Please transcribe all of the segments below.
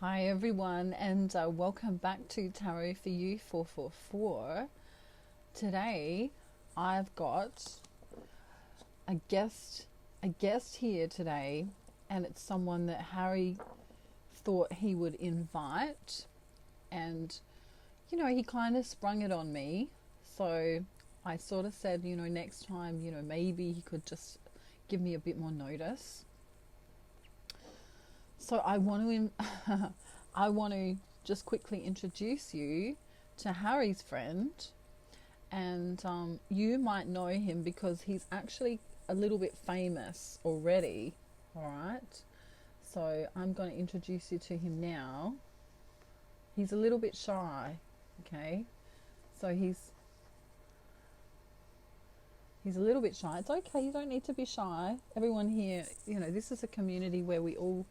Hi everyone, and welcome back to Tarot for You 444. Today, I've got a guest here today, and it's someone that Harry thought he would invite, and he kind of sprung it on me. So I sort of said, next time, maybe he could just give me a bit more notice. So I want to I want to just quickly introduce you to Harry's friend, and you might know him because he's actually a little bit famous already. All right, so I'm going to introduce you to him now. He's a little bit shy, okay? So he's a little bit shy. It's okay. You don't need to be shy. Everyone here, this is a community where we all.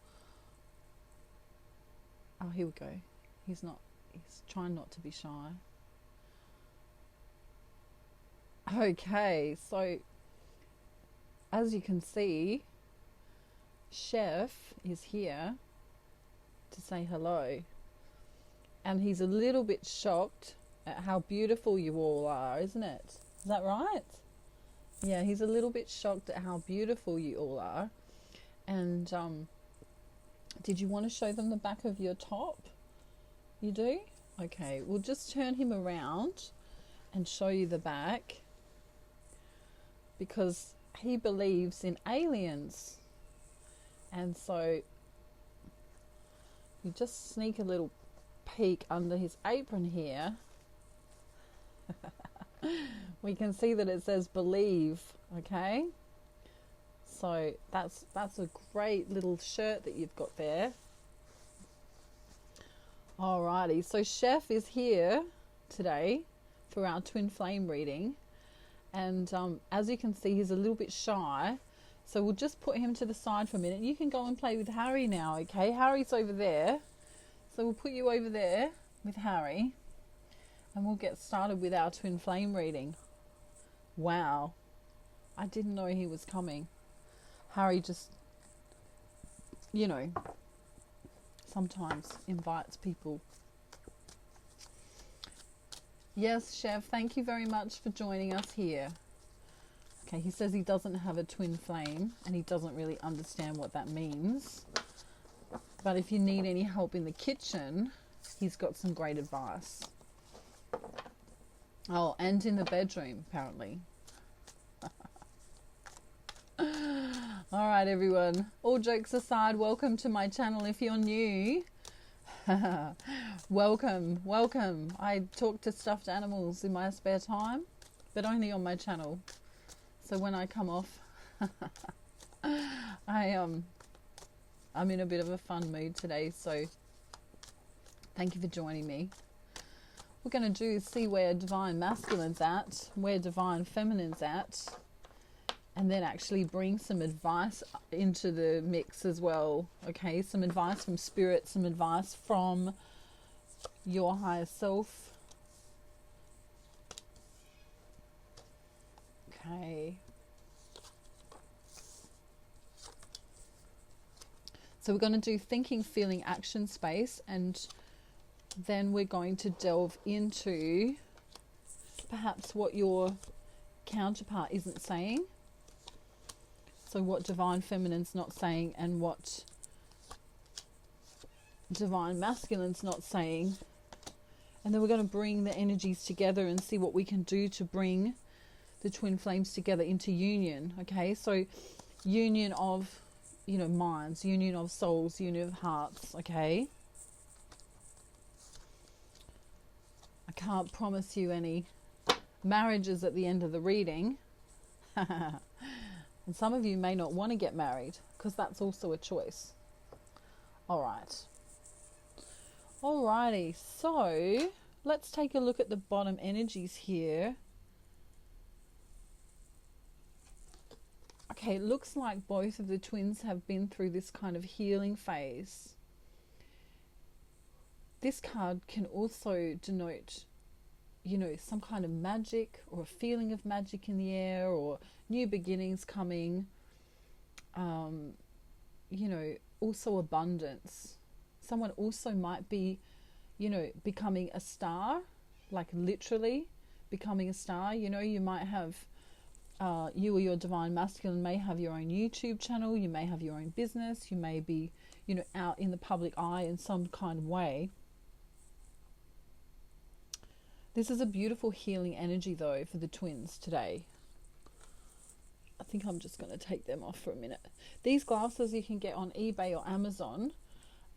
Oh, here we go. He's trying not to be shy. Okay, so as you can see, Chef is here to say hello. And he's a little bit shocked at how beautiful you all are, isn't it? Is that right? Yeah, he's a little bit shocked at how beautiful you all are. And did you want to show them the back of your top? You do? Okay, we'll just turn him around and show you the back, because he believes in aliens. And so you just sneak a little peek under his apron here. We can see that it says believe, okay? So that's a great little shirt that you've got there. Alrighty, so Chef is here today for our twin flame reading, and as you can see, he's a little bit shy, so we'll just put him to the side for a minute. You can go and play with Harry now, okay? Harry's over there, so we'll put you over there with Harry, and we'll get started with our twin flame reading. Wow, I didn't know he was coming. Harry just, sometimes invites people. Yes, Chef, thank you very much for joining us here. Okay, he says he doesn't have a twin flame and he doesn't really understand what that means. But if you need any help in the kitchen, he's got some great advice. Oh, and in the bedroom, apparently. All right, everyone. All jokes aside, welcome to my channel if you're new. Welcome. I talk to stuffed animals in my spare time, but only on my channel. So when I come off, I'm in a bit of a fun mood today, so thank you for joining me. What we're going to do is see where Divine Masculine's at, where Divine Feminine's at, and then actually bring some advice into the mix as well. Okay, some advice from Spirit, some advice from your higher self. Okay. So we're going to do thinking, feeling, action space, and then we're going to delve into perhaps what your counterpart isn't saying. So what Divine Feminine's not saying and what Divine Masculine's not saying. And then we're going to bring the energies together and see what we can do to bring the twin flames together into union. Okay, so union of, minds, union of souls, union of hearts. Okay. I can't promise you any marriages at the end of the reading. And some of you may not want to get married, because that's also a choice. Alrighty, so let's take a look at the bottom energies here. Okay, it looks like both of the twins have been through this kind of healing phase. This card can also denote, some kind of magic or a feeling of magic in the air, or new beginnings coming. Also abundance. Someone also might be, becoming a star, like literally becoming a star. You might have, you or your divine masculine may have your own YouTube channel, you may have your own business, you may be, out in the public eye in some kind of way. This is a beautiful healing energy though for the twins today. I think I'm just going to take them off for a minute. These glasses you can get on eBay or Amazon,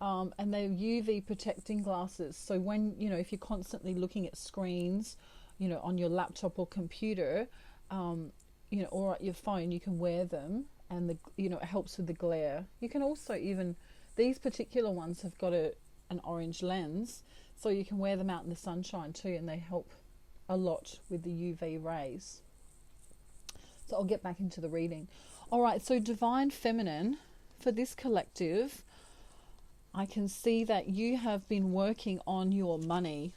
and they're UV protecting glasses. So when, if you're constantly looking at screens, on your laptop or computer, or at your phone, you can wear them, and it helps with the glare. You can also these particular ones have got an orange lens, so you can wear them out in the sunshine too, and they help a lot with the UV rays. So I'll get back into the reading. All right, so Divine Feminine, for this collective, I can see that you have been working on your money,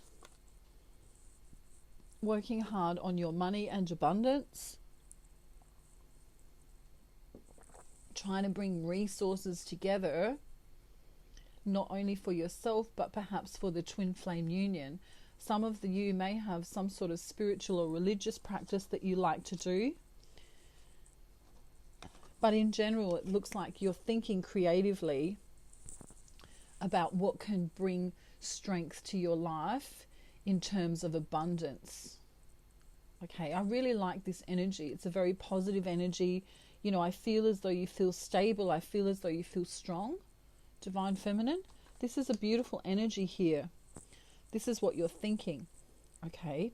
working hard on your money and abundance, trying to bring resources together, not only for yourself, but perhaps for the twin flame union. Some of you may have some sort of spiritual or religious practice that you like to do. But in general, it looks like you're thinking creatively about what can bring strength to your life in terms of abundance. Okay, I really like this energy. It's a very positive energy. I feel as though you feel stable. I feel as though you feel strong. Divine Feminine, this is a beautiful energy here. This is what you're thinking. Okay,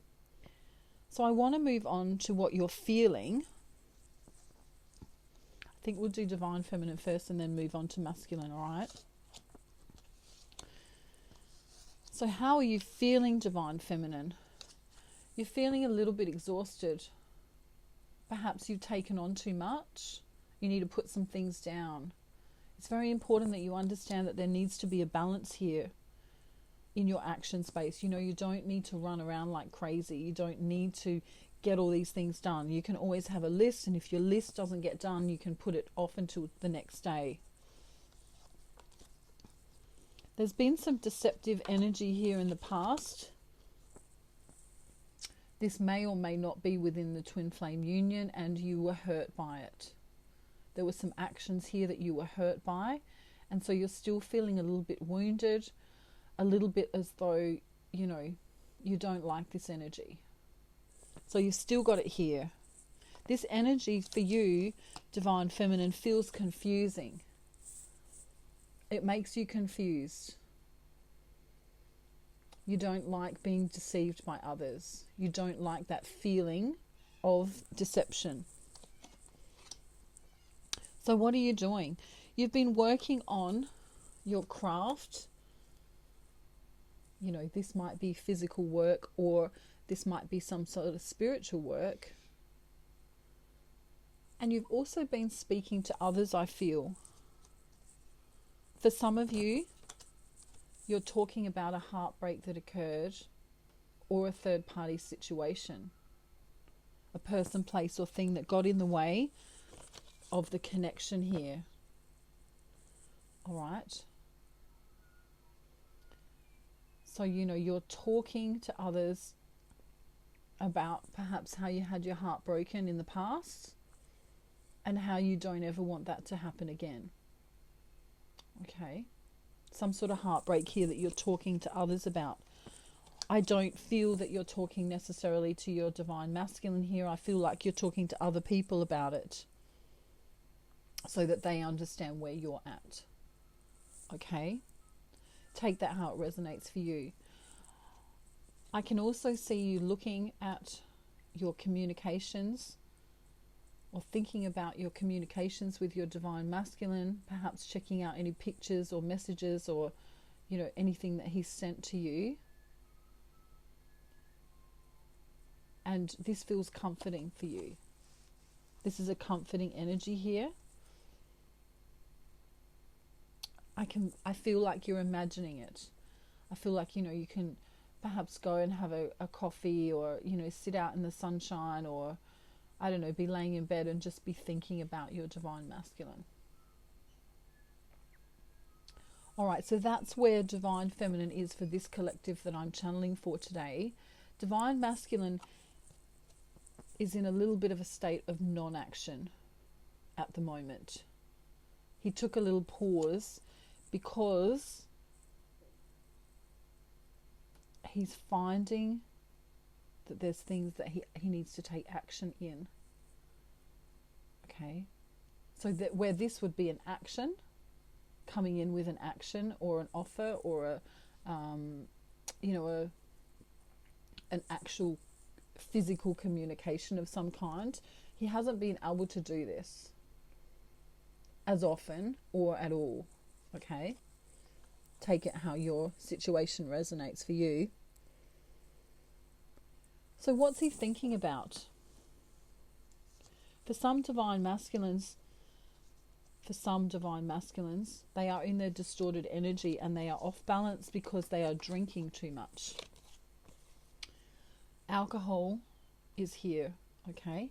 so I want to move on to what you're feeling. I think we'll do Divine Feminine first and then move on to masculine, all right? So how are you feeling, Divine Feminine? You're feeling a little bit exhausted. Perhaps you've taken on too much. You need to put some things down. It's very important that you understand that there needs to be a balance here in your action space. You don't need to run around like crazy. You don't need to get all these things done. You can always have a list, and if your list doesn't get done, you can put it off until the next day. There's been some deceptive energy here in the past. This may or may not be within the twin flame union, and you were hurt by it. There were some actions here that you were hurt by, and so you're still feeling a little bit wounded, a little bit as though, you don't like this energy. So you've still got it here. This energy for you, Divine Feminine, feels confusing. It makes you confused. You don't like being deceived by others. You don't like that feeling of deception. So what are you doing? You've been working on your craft. This might be physical work, or this might be some sort of spiritual work. And you've also been speaking to others, I feel. For some of you, you're talking about a heartbreak that occurred, or a third-party situation. A person, place, or thing that got in the way of the connection here. All right. So, you're talking to others about perhaps how you had your heart broken in the past and how you don't ever want that to happen again. Okay. Some sort of heartbreak here that you're talking to others about. I don't feel that you're talking necessarily to your divine masculine here. I feel like you're talking to other people about it so that they understand where you're at. Okay? Take that how it resonates for you. I can also see you looking at your communications, or thinking about your communications with your divine masculine, perhaps checking out any pictures or messages or, anything that he's sent to you. And this feels comforting for you. This is a comforting energy here. I feel like you're imagining it. I feel like, you can perhaps go and have a coffee, or, sit out in the sunshine, or, I don't know, be laying in bed and just be thinking about your divine masculine. All right, so that's where Divine Feminine is for this collective that I'm channeling for today. Divine Masculine is in a little bit of a state of non-action at the moment. He took a little pause because he's finding that there's things that he needs to take action in. Okay, so that where this would be an action, coming in with an action or an offer or an actual physical communication of some kind, he hasn't been able to do this as often or at all. Okay, take it how your situation resonates for you. So what's he thinking about? For some divine masculines, they are in their distorted energy and they are off balance because they are drinking too much. Alcohol is here, okay?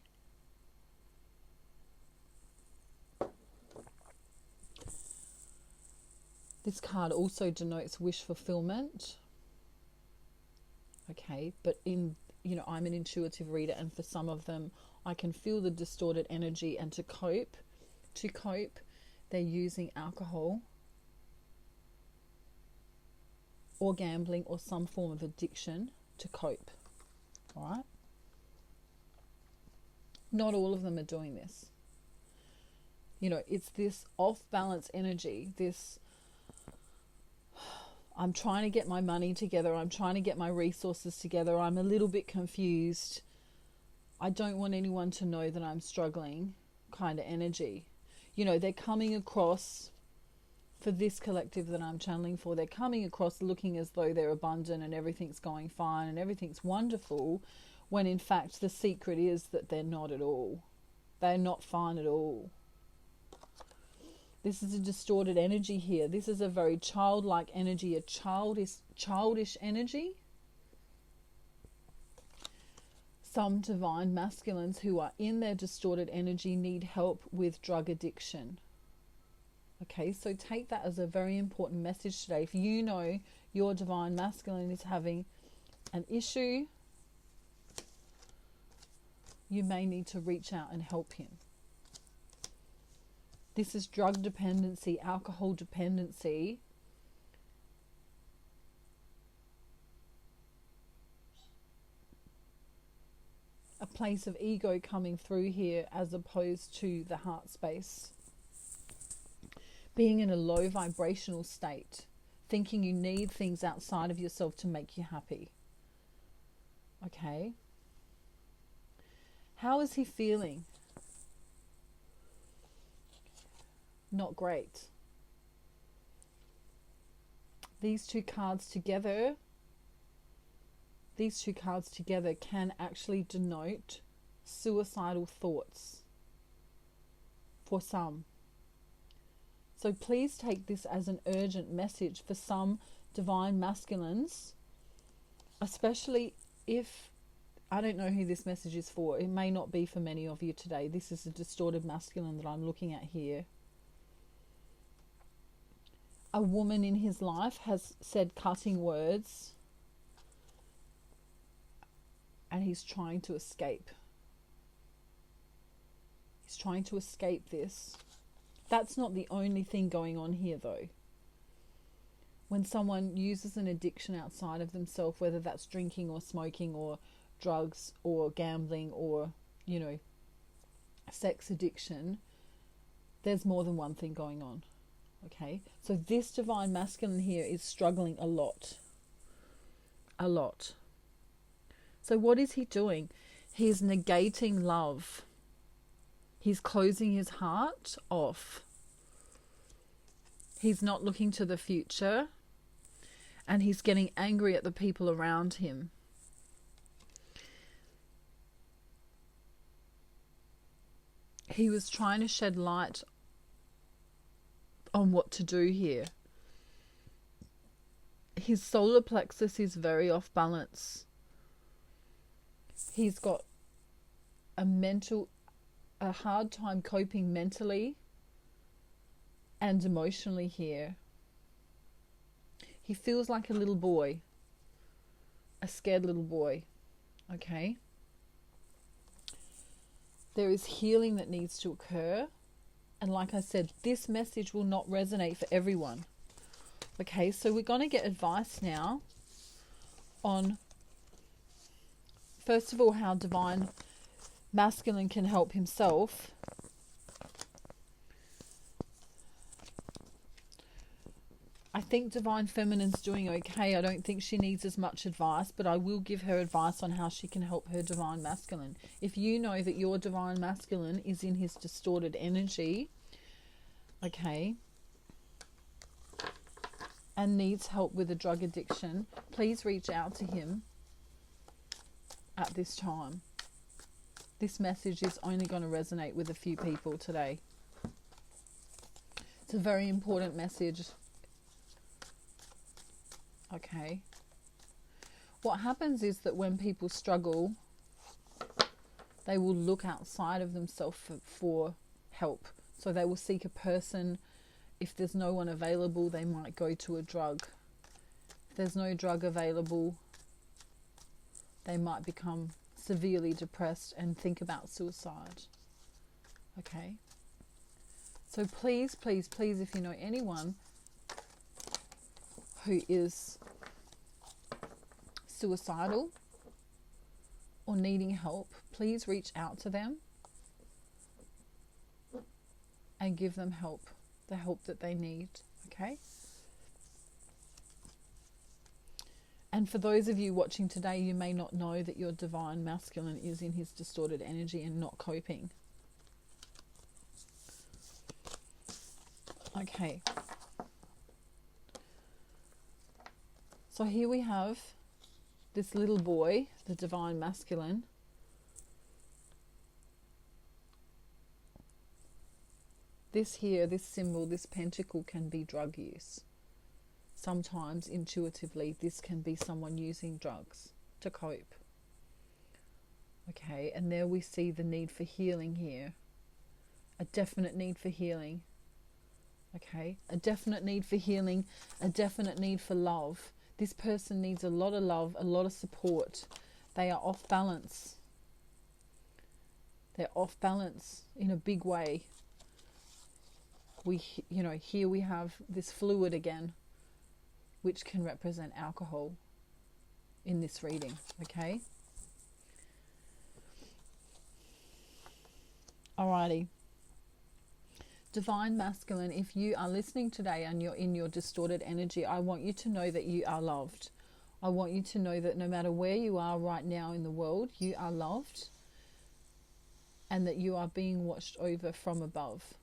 This card also denotes wish fulfillment. Okay, but I'm an intuitive reader, and for some of them, I can feel the distorted energy, and to cope, they're using alcohol or gambling or some form of addiction to cope. All right? Not all of them are doing this. It's this off-balance energy, this I'm trying to get my money together, I'm trying to get my resources together, I'm a little bit confused, I don't want anyone to know that I'm struggling kind of energy. They're coming across, for this collective that I'm channeling for, they're coming across looking as though they're abundant and everything's going fine and everything's wonderful, when in fact the secret is that they're not at all. They're not fine at all. This is a distorted energy here. This is a very childlike energy, a childish energy. Some divine masculines who are in their distorted energy need help with drug addiction. Okay, so take that as a very important message today. If you know your divine masculine is having an issue, you may need to reach out and help him. This is drug dependency, alcohol dependency. A place of ego coming through here as opposed to the heart space. Being in a low vibrational state, thinking you need things outside of yourself to make you happy. Okay. How is he feeling? Not great. These two cards together can actually denote suicidal thoughts for some. So please take this as an urgent message for some divine masculines, especially if, I don't know who this message is for. It may not be for many of you today. This is a distorted masculine that I'm looking at here. A woman in his life has said cutting words and he's trying to escape. He's trying to escape this. That's not the only thing going on here though. When someone uses an addiction outside of themselves, whether that's drinking or smoking or drugs or gambling or, sex addiction, there's more than one thing going on. Okay, so this divine masculine here is struggling a lot. So what is he doing? He's negating love. He's closing his heart off. He's not looking to the future, and he's getting angry at the people around him. He was trying to shed light on what to do here. His solar plexus is very off balance. He's got a hard time coping mentally and emotionally here. He feels like a little boy, a scared little boy. Okay? There is healing that needs to occur. And like I said, this message will not resonate for everyone. Okay, so we're going to get advice now on, first of all, how Divine Masculine can help himself. I think Divine Feminine's doing okay. I don't think she needs as much advice, but I will give her advice on how she can help her Divine Masculine. If you know that your Divine Masculine is in his distorted energy, okay, and needs help with a drug addiction, please reach out to him at this time. This message is only going to resonate with a few people today. It's a very important message. Okay. What happens is that when people struggle, they will look outside of themselves for help. So they will seek a person. If there's no one available, they might go to a drug. If there's no drug available, they might become severely depressed and think about suicide. Okay. So please, please, please, if you know anyone who is suicidal or needing help, please reach out to them and give them help, the help that they need. Okay? And for those of you watching today, you may not know that your Divine Masculine is in his distorted energy and not coping. Okay. So here we have this little boy, the Divine Masculine. This here, this symbol, this pentacle can be drug use. Sometimes intuitively this can be someone using drugs to cope. Okay, and there we see the need for healing here. A definite need for healing. Okay, a definite need for healing, a definite need for love. This person needs a lot of love, a lot of support. They are off balance. They're off balance in a big way. Here we have this fluid again, which can represent alcohol in this reading, okay? Alrighty. Divine Masculine, if you are listening today and you're in your distorted energy, I want you to know that you are loved. I want you to know that no matter where you are right now in the world, you are loved and that you are being watched over from above.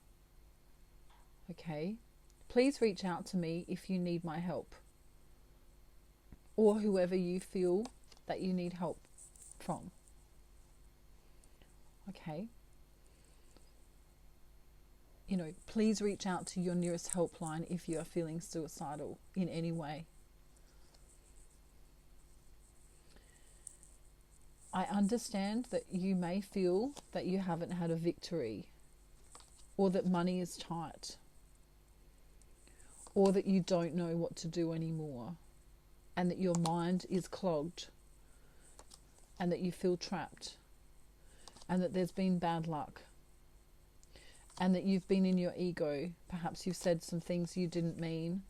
Okay? Please reach out to me if you need my help, or whoever you feel that you need help from. Okay? Please reach out to your nearest helpline if you are feeling suicidal in any way. I understand that you may feel that you haven't had a victory, or that money is tight, or that you don't know what to do anymore, and that your mind is clogged, and that you feel trapped, and that there's been bad luck, and that you've been in your ego. Perhaps you've said some things you didn't mean.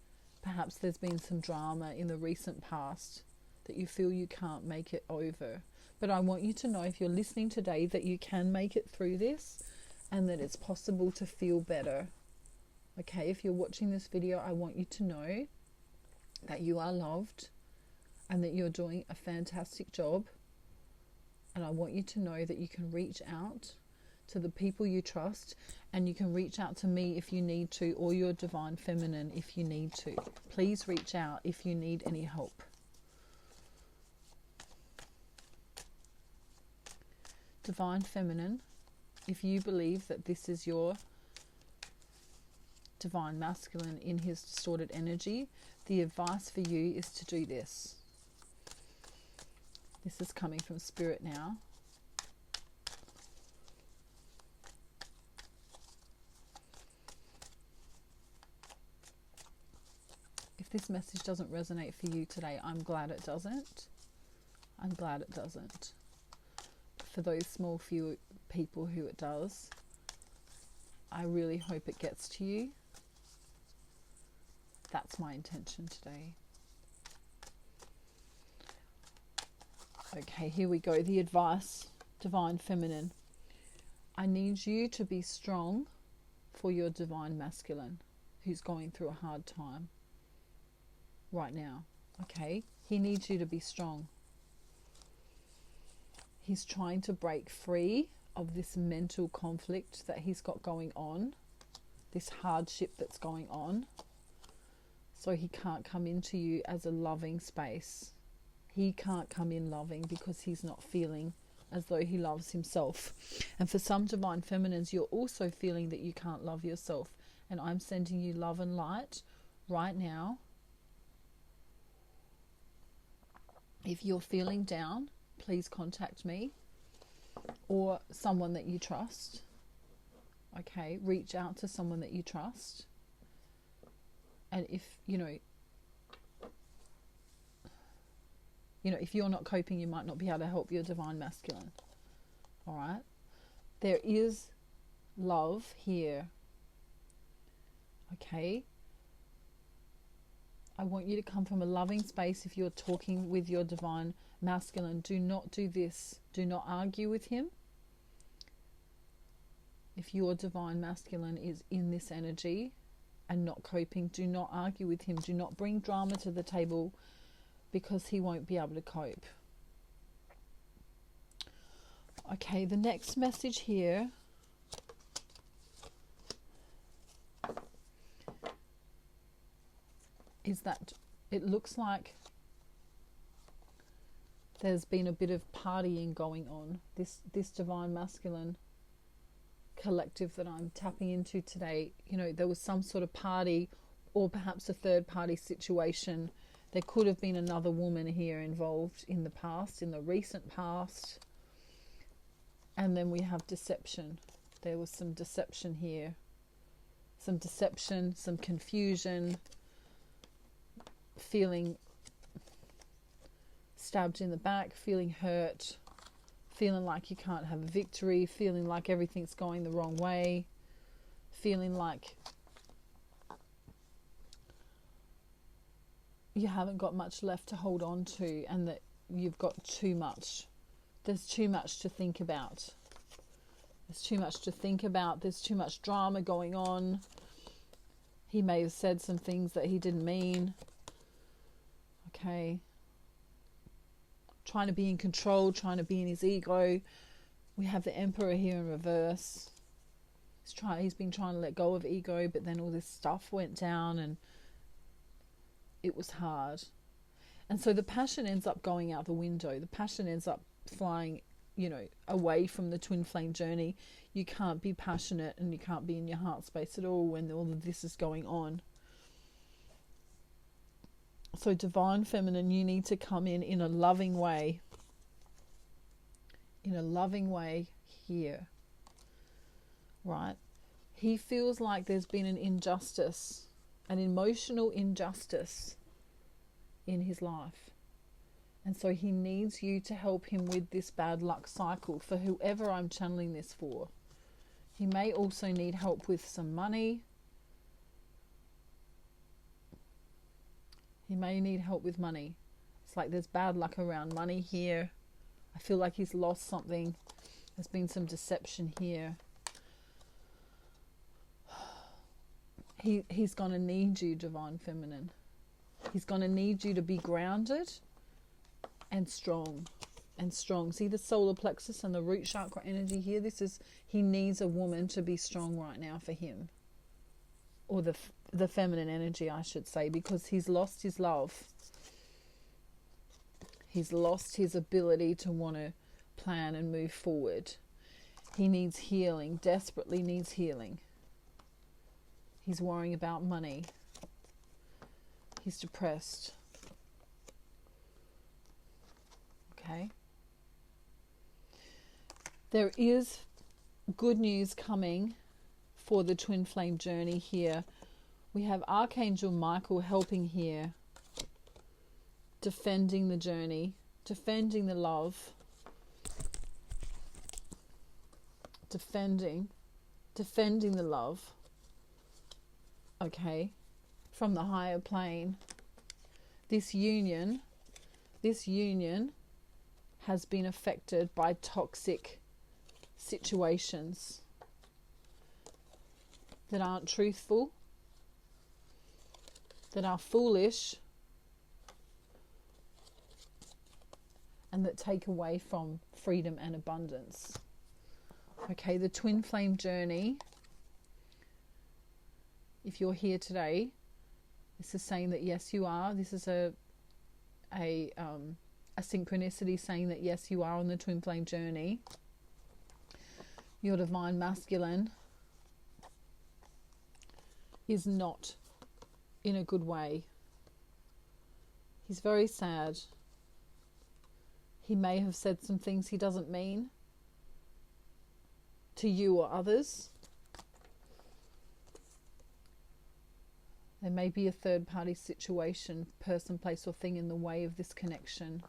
Perhaps there's been some drama in the recent past that you feel you can't make it over. But I want you to know, if you're listening today, that you can make it through this and that it's possible to feel better. Okay, if you're watching this video, I want you to know that you are loved and that you're doing a fantastic job. And I want you to know that you can reach out to the people you trust, and you can reach out to me if you need to, or your Divine Feminine if you need to. Please reach out if you need any help. Divine Feminine, if you believe that this is your Divine Masculine in his distorted energy, the advice for you is to do this. This is coming from Spirit now. If this message doesn't resonate for you today, I'm glad it doesn't. I'm glad it doesn't. For those small few people who it does, I really hope it gets to you. That's my intention today. Okay, here we go. The advice, Divine Feminine. I need you to be strong for your Divine Masculine who's going through a hard time right now. Okay, he needs you to be strong. He's trying to break free of this mental conflict that he's got going on, this hardship that's going on. So he can't come into you as a loving space. He can't come in loving because he's not feeling as though he loves himself. And for some Divine Feminines, you're also feeling that you can't love yourself. And I'm sending you love and light right now. If you're feeling down, please contact me or someone that you trust. Okay, reach out to someone that you trust. And if, if you're not coping, you might not be able to help your Divine Masculine. All right? There is love here. Okay? I want you to come from a loving space. If you're talking with your Divine Masculine, do not do this. Do not argue with him. If your Divine Masculine is in this energy and not coping, do not argue with him. Do not bring drama to the table because he won't be able to cope. Okay, the next message here is that it looks like there's been a bit of partying going on. This Divine Masculine collective that I'm tapping into today, there was some sort of party or perhaps a third party situation. There could have been another woman here involved in the past, in the recent past. And then we have deception. There was some deception here. Some deception, some confusion, feeling stabbed in the back, feeling hurt, feeling like you can't have a victory, feeling like everything's going the wrong way, feeling like you haven't got much left to hold on to and that you've got too much. There's too much to think about. There's too much to think about. There's too much drama going on. He may have said some things that he didn't mean. Okay. Trying to be in control, trying to be in his ego. We have the Emperor here in reverse. He's been trying to let go of ego, but then all this stuff went down and it was hard. And so the passion ends up going out the window. The passion ends up flying, away from the twin flame journey. You can't be passionate and you can't be in your heart space at all when all of this is going on. So Divine Feminine, you need to come in a loving way. In a loving way here. Right? He feels like there's been an injustice, an emotional injustice in his life. And so he needs you to help him with this bad luck cycle for whoever I'm channeling this for. He may also need help with some money. He may need help with money. It's like there's bad luck around money here. I feel like he's lost something. There's been some deception here. He's going to need you, Divine Feminine. He's going to need you to be grounded and strong. And strong. See the solar plexus and the root chakra energy here? He needs a woman to be strong right now for him. Or the feminine energy, I should say, because he's lost his love. He's lost his ability to want to plan and move forward. He needs healing, desperately needs healing. He's worrying about money. He's depressed. Okay. There is good news coming for the twin flame journey here We have Archangel Michael helping here, defending the journey, defending the love, defending the love, okay, from the higher plane. This union has been affected by toxic situations that aren't truthful, that are foolish, and that take away from freedom and abundance. Okay, the twin flame journey, if you're here today, this is saying that yes, you are. This is a synchronicity saying that yes, you are on the twin flame journey. Your divine masculine is not in a good way. He's very sad. He may have said some things he doesn't mean to you or others. There may be a third party situation, person, place or thing in the way of this connection.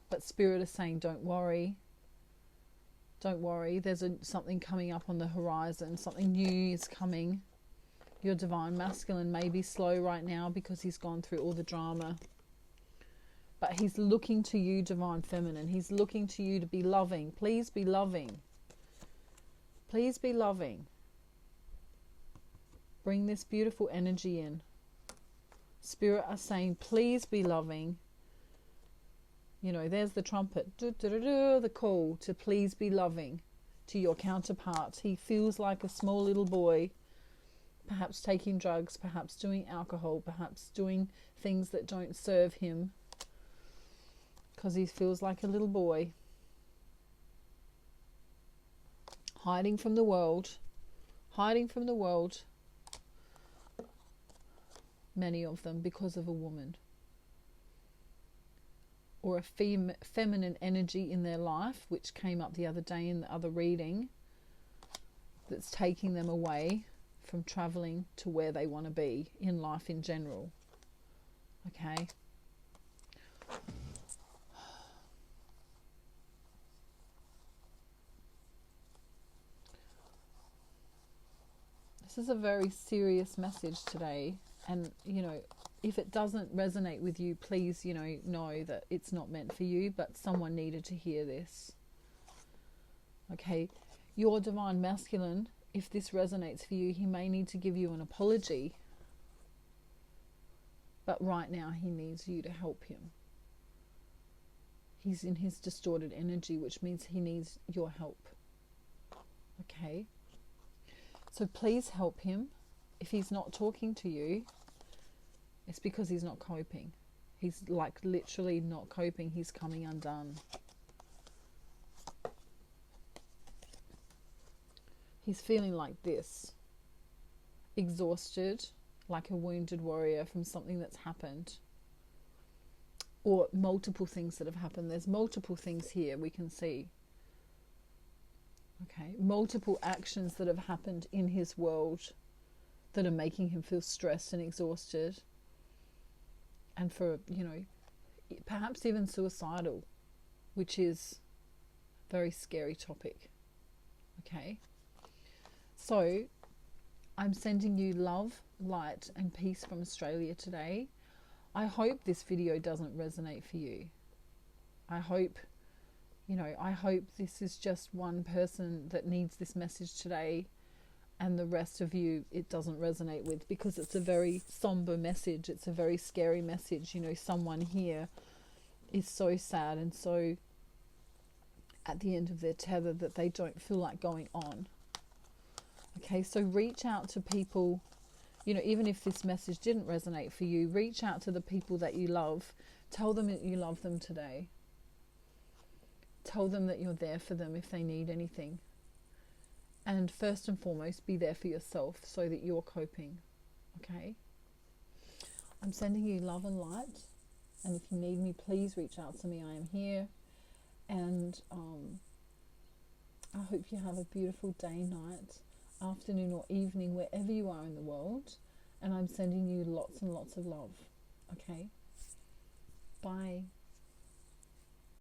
But Spirit is saying don't worry. Don't worry. There's something coming up on the horizon. Something new is coming. Your divine masculine may be slow right now because he's gone through all the drama. But he's looking to you, divine feminine. He's looking to you to be loving. Please be loving. Please be loving. Bring this beautiful energy in. Spirit are saying, please be loving. You know, there's the trumpet. The call to please be loving to your counterpart. He feels like a small little boy, perhaps taking drugs, perhaps doing alcohol, perhaps doing things that don't serve him, because he feels like a little boy, hiding from the world, many of them because of a woman or a feminine energy in their life, which came up the other day in the other reading, that's taking them away from traveling to where they want to be in life in general. Okay. This is a very serious message today, and you know, if it doesn't resonate with you, please, you know that it's not meant for you, but someone needed to hear this. Okay, your divine masculine, if this resonates for you, he may need to give you an apology, but right now he needs you to help him. He's in his distorted energy, which means he needs your help. Okay. So please help him. If he's not talking to you, it's because he's not coping. He's like literally not coping. He's coming undone. He's feeling like this. Exhausted, like a wounded warrior from something that's happened. Or multiple things that have happened. There's multiple things here we can see. Okay, multiple actions that have happened in his world that are making him feel stressed and exhausted, and for, you know, perhaps even suicidal, which is a very scary topic. Okay, so I'm sending you love, light and peace from Australia today. I hope this video doesn't resonate for you. I hope this is just one person that needs this message today, and the rest of you it doesn't resonate with, because it's a very somber message. It's a very scary message. You know, someone here is so sad and so at the end of their tether that they don't feel like going on. Okay, so reach out to people, you know, even if this message didn't resonate for you, reach out to the people that you love. Tell them that you love them today. Tell them that you're there for them if they need anything. And first and foremost, be there for yourself so that you're coping. Okay? I'm sending you love and light. And if you need me, please reach out to me. I am here. And I hope you have a beautiful day, night, afternoon or evening, wherever you are in the world. And I'm sending you lots and lots of love. Okay? Bye.